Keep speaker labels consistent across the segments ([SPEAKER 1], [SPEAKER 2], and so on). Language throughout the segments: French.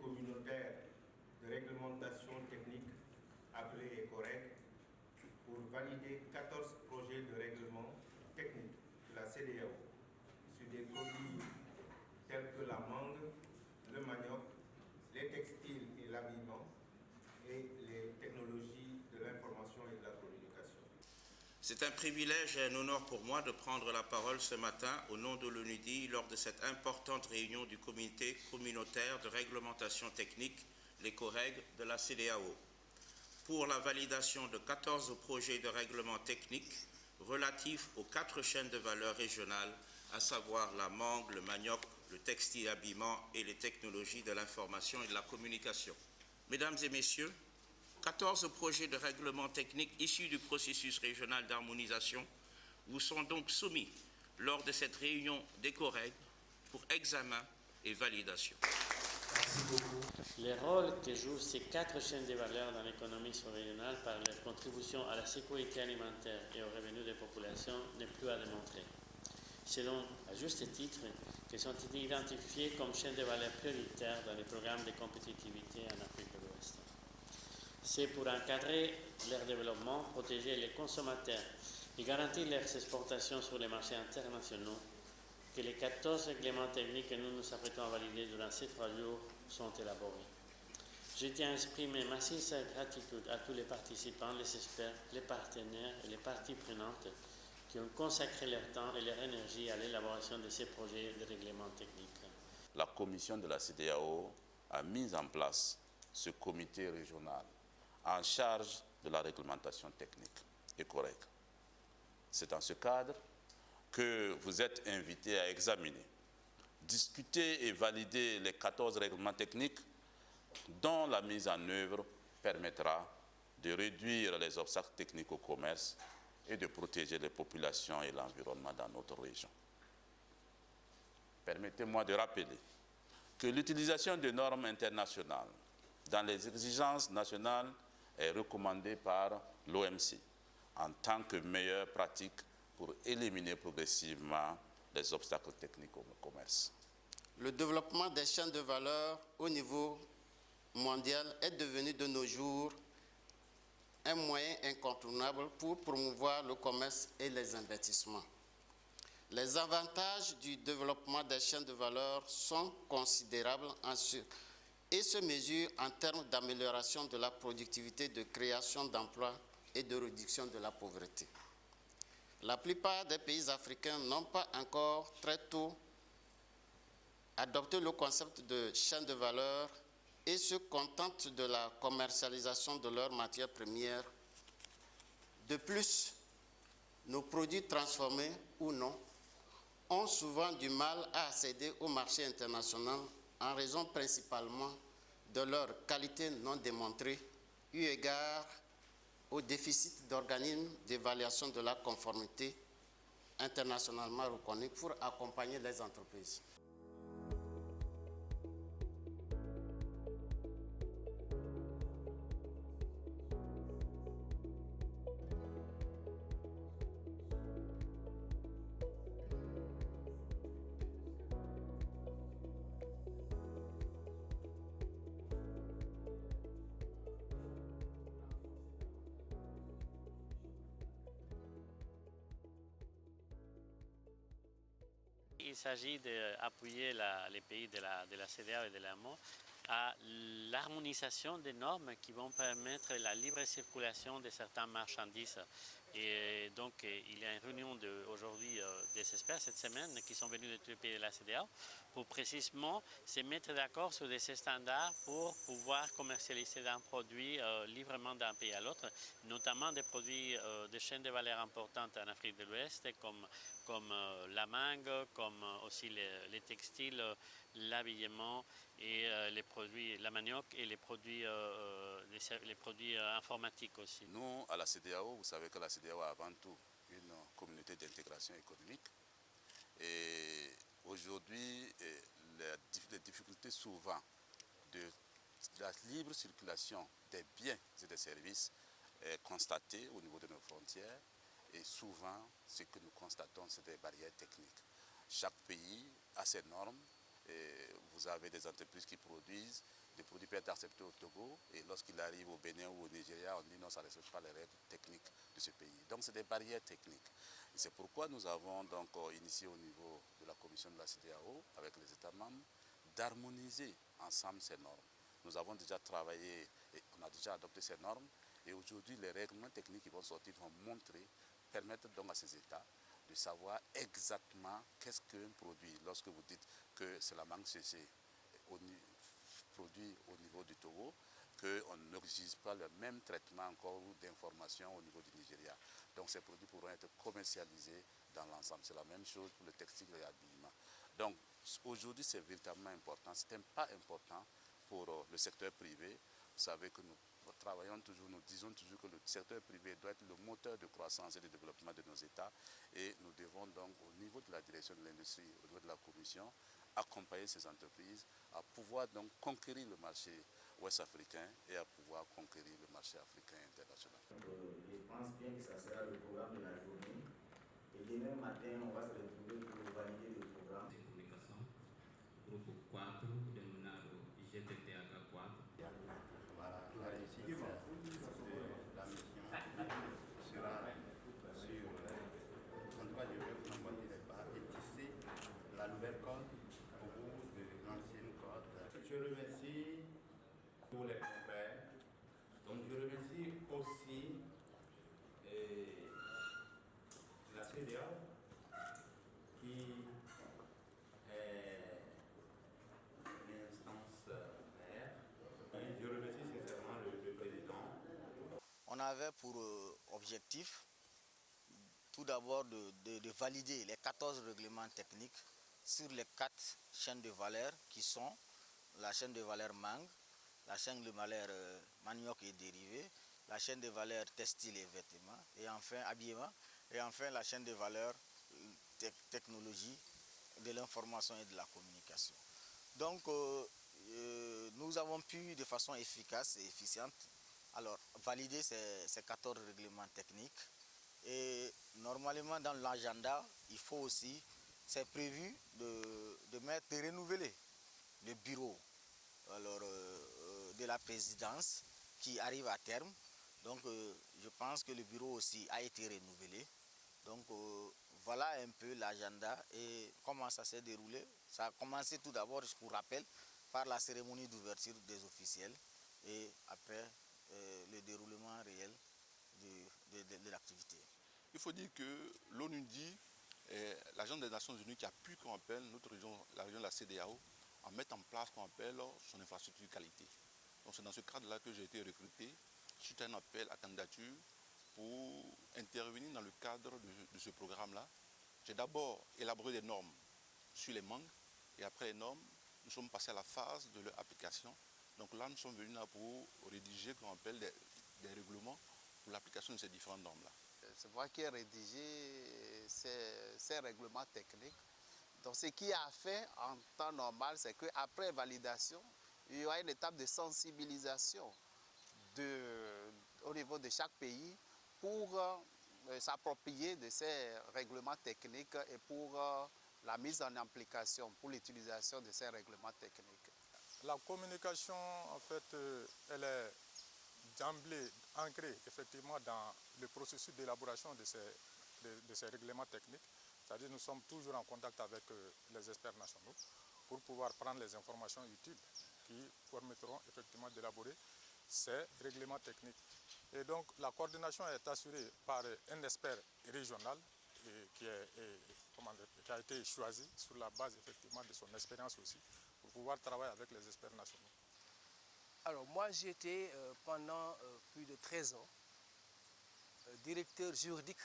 [SPEAKER 1] communautaire de réglementation technique, appelé ECOREG, pour valider 14 projets de règlement technique de la CEDEAO sur des produits tels que la mangue, le manioc, les textiles et l'habillement et les technologies de l'information et de la communication.
[SPEAKER 2] C'est un privilège et un honneur pour moi de prendre la parole ce matin au nom de l'ONUDI lors de cette importante réunion du comité communautaire de réglementation technique, l'ECOREG, de la CEDEAO, pour la validation de 14 projets de règlement technique relatifs aux 4 chaînes de valeur régionales, à savoir la mangue, le manioc, le textile habillement et les technologies de l'information et de la communication. Mesdames et messieurs, 14 projets de règlement technique issus du processus régional d'harmonisation vous sont donc soumis lors de cette réunion d'ECOREG pour examen et validation.
[SPEAKER 1] Merci beaucoup.
[SPEAKER 3] Le rôle que jouent ces 4 chaînes de valeur dans l'économie sous-régionale par leur contribution à la sécurité alimentaire et aux revenus des populations n'est plus à démontrer. Selon, à juste titre, qu'elles sont identifiées comme chaînes de valeur prioritaires dans les programmes de compétitivité en Afrique de l'Ouest. C'est pour encadrer leur développement, protéger les consommateurs et garantir leurs exportations sur les marchés internationaux que les 14 règlements techniques que nous nous apprêtons à valider durant ces 3 jours sont élaborés. Je tiens à exprimer ma sincère gratitude à tous les participants, les experts, les partenaires et les parties prenantes qui ont consacré leur temps et leur énergie à l'élaboration de ces projets de règlements techniques.
[SPEAKER 4] La commission de la CEDEAO a mis en place ce comité régional en charge de la réglementation technique ECOREG. C'est dans ce cadre que vous êtes invités à examiner, discuter et valider les 14 règlements techniques dont la mise en œuvre permettra de réduire les obstacles techniques au commerce et de protéger les populations et l'environnement dans notre région. Permettez-moi de rappeler que l'utilisation de normes internationales dans les exigences nationales est recommandée par l'OMC en tant que meilleure pratique pour éliminer progressivement les obstacles techniques au commerce.
[SPEAKER 5] Le développement des chaînes de valeur au niveau mondial est devenu de nos jours un moyen incontournable pour promouvoir le commerce et les investissements. Les avantages du développement des chaînes de valeur sont considérables et se mesurent en termes d'amélioration de la productivité, de création d'emplois et de réduction de la pauvreté. La plupart des pays africains n'ont pas encore très tôt adopté le concept de chaîne de valeur et se contentent de la commercialisation de leurs matières premières. De plus, nos produits transformés ou non ont souvent du mal à accéder au marché international en raison principalement de leur qualité non démontrée, eu égard au déficit d'organismes d'évaluation de la conformité internationalement reconnus pour accompagner les entreprises.
[SPEAKER 3] Il s'agit d'appuyer les pays de la CEDEAO et de l'AMO à l'harmonisation des normes qui vont permettre la libre circulation de certaines marchandises. Et donc, il y a une réunion aujourd'hui des experts cette semaine qui sont venus de tous les pays de la CEDEAO pour précisément se mettre d'accord sur des standards pour pouvoir commercialiser un produit librement d'un pays à l'autre, notamment des produits de chaînes de valeur importantes en Afrique de l'Ouest comme la mangue, comme aussi les textiles, l'habillement et les produits, la manioc et les produits informatiques aussi.
[SPEAKER 4] Nous, à la CEDEAO, vous savez que la CEDEAO est avant tout une communauté d'intégration économique. Et aujourd'hui, les difficultés souvent de la libre circulation des biens et des services est constatée au niveau de nos frontières. Et souvent, ce que nous constatons, c'est des barrières techniques. Chaque pays a ses normes vous avez des entreprises qui produisent, des produits peuvent être acceptés au Togo, et lorsqu'ils arrivent au Bénin ou au Nigeria, on dit non, ça ne respecte pas les règles techniques de ce pays. Donc c'est des barrières techniques. Et c'est pourquoi nous avons donc initié au niveau de la commission de la CEDEAO, avec les États membres, d'harmoniser ensemble ces normes. Nous avons déjà travaillé et on a déjà adopté ces normes, et aujourd'hui les règlements techniques qui vont sortir vont permettre donc à ces États de savoir exactement qu'est-ce qu'un produit. Lorsque vous dites que c'est la mangue séchée produit au niveau du Togo, qu'on n'exige pas le même traitement encore d'information au niveau du Nigeria. Donc ces produits pourront être commercialisés dans l'ensemble. C'est la même chose pour le textile et l'habillement. Donc aujourd'hui c'est véritablement important, c'est un pas important pour le secteur privé. Vous savez que nous travaillons toujours, nous disons toujours que le secteur privé doit être le moteur de croissance et de développement de nos États, et nous devons donc au niveau de la direction de l'industrie, au niveau de la commission, accompagner ces entreprises à pouvoir donc conquérir le marché ouest-africain et à pouvoir conquérir le marché africain international.
[SPEAKER 6] Je pense bien que ça sera le programme de la journée, et demain matin on va se retrouver pour valider le programme.
[SPEAKER 7] De comunicação, grupo 4, denominado GTTH 4.
[SPEAKER 6] Voilà, la réussite de la mission sera sur, en tout cas, je vais vous envoyer les barres et tisser la nouvelle corde au bout de l'ancienne corde. Je remercie tous les confrères. Donc, je remercie aussi la CEDEAO qui est l'instance mère. Je remercie sincèrement le président.
[SPEAKER 8] On avait pour objectif tout d'abord de valider les 14 règlements techniques sur les 4 chaînes de valeur qui sont la chaîne de valeur mangue, la chaîne de valeur manioc et dérivés, la chaîne de valeur textile et vêtements, et enfin habillement, et enfin la chaîne de valeur technologie de l'information et de la communication. Donc nous avons pu de façon efficace et efficiente valider ces 14 règlements techniques, et normalement dans l'agenda il faut aussi, c'est prévu de renouveler le bureau de la présidence qui arrive à terme. Donc je pense que le bureau aussi a été renouvelé. Donc voilà un peu l'agenda et comment ça s'est déroulé. Ça a commencé tout d'abord, pour rappel, par la cérémonie d'ouverture des officiels, et après le déroulement réel de l'activité.
[SPEAKER 9] Il faut dire que l'ONU dit, l'Agence des Nations Unies qui appuie qu'on appelle notre région, la région de la CEDEAO, à mettre en place qu'on appelle son infrastructure de qualité. Donc c'est dans ce cadre-là que j'ai été recruté, suite à un appel à candidature, pour intervenir dans le cadre de ce programme-là. J'ai d'abord élaboré des normes sur les mangues, et après les normes, nous sommes passés à la phase de leur application. Donc là, nous sommes venus là pour rédiger qu'on appelle des règlements pour l'application de ces différentes normes-là.
[SPEAKER 5] C'est moi qui ai rédigé ces règlements techniques. Donc ce qui a fait en temps normal, c'est qu'après validation, il y aura une étape de sensibilisation au niveau de chaque pays pour s'approprier de ces règlements techniques et pour la mise en application, pour l'utilisation de ces règlements techniques.
[SPEAKER 10] La communication, en fait, elle est d'emblée ancrée effectivement dans le processus d'élaboration de ces règlements techniques. C'est-à-dire que nous sommes toujours en contact avec les experts nationaux pour pouvoir prendre les informations utiles qui permettront effectivement d'élaborer ces règlements techniques. Et donc la coordination est assurée par un expert régional qui a été choisi sur la base effectivement de son expérience aussi, pour pouvoir travailler avec les experts nationaux.
[SPEAKER 11] Alors moi j'ai été pendant plus de 13 ans directeur juridique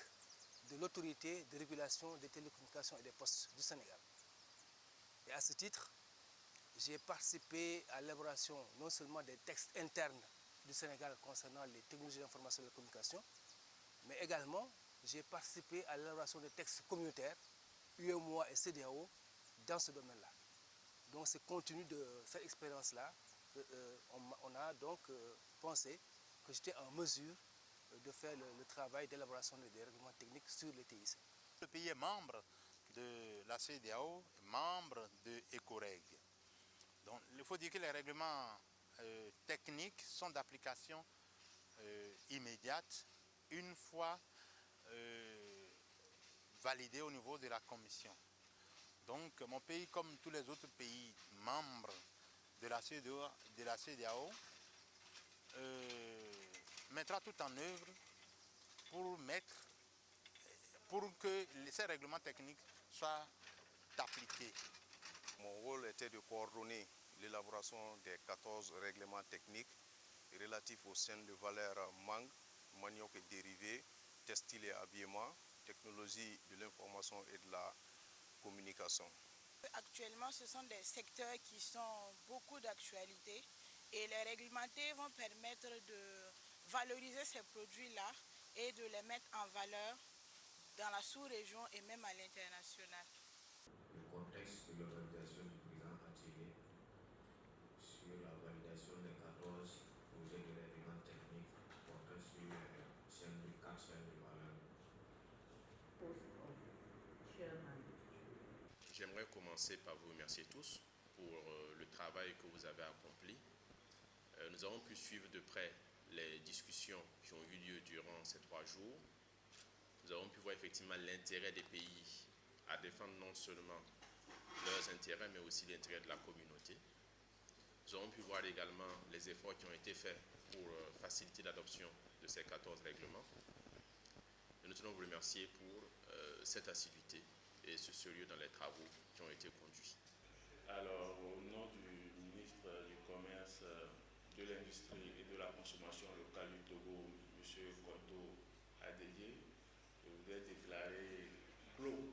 [SPEAKER 11] de l'autorité de régulation des télécommunications et des postes du Sénégal. Et à ce titre, j'ai participé à l'élaboration non seulement des textes internes du Sénégal concernant les technologies d'information et de communication, mais également j'ai participé à l'élaboration des textes communautaires, UEMOA et CEDEAO, dans ce domaine-là. Donc c'est compte tenu de cette expérience-là, on a donc pensé que j'étais en mesure de faire le travail d'élaboration des règlements techniques sur les TIC.
[SPEAKER 12] Le pays est membre
[SPEAKER 6] de la CEDEAO, membre de ECOREG. Donc, il faut dire que les règlements techniques sont d'application immédiate une fois validés au niveau de la Commission. Donc, mon pays, comme tous les autres pays membres de la CEDEAO, mettra tout en œuvre pour que ces règlements techniques soient appliqués.
[SPEAKER 12] Mon rôle était de coordonner l'élaboration des 14 règlements techniques relatifs aux chaînes de valeur mangue, manioc et dérivés, textile et habillement, technologie de l'information et de la communication.
[SPEAKER 13] Actuellement, ce sont des secteurs qui sont beaucoup d'actualité et les réglementés vont permettre de valoriser ces produits-là et de les mettre en valeur dans la sous-région et même à l'international.
[SPEAKER 14] Le contexte de l'organisation du président a tiré sur la validation des 14 projets de règlement technique portant sur les 4 chaînes de valeur.
[SPEAKER 2] J'aimerais commencer par vous remercier tous pour le travail que vous avez accompli. Nous avons pu suivre de près les discussions qui ont eu lieu durant ces 3 jours. Nous avons pu voir effectivement l'intérêt des pays à défendre non seulement leurs intérêts, mais aussi l'intérêt de la communauté. Nous avons pu voir également les efforts qui ont été faits pour faciliter l'adoption de ces 14 règlements. Et nous tenons à vous remercier pour cette assiduité et ce sérieux dans les travaux qui ont été conduits.
[SPEAKER 4] Alors, au nom du ministre du Commerce, de l'Industrie et de la Consommation locale du Togo, M. Koto Adédié, je voudrais déclarer clos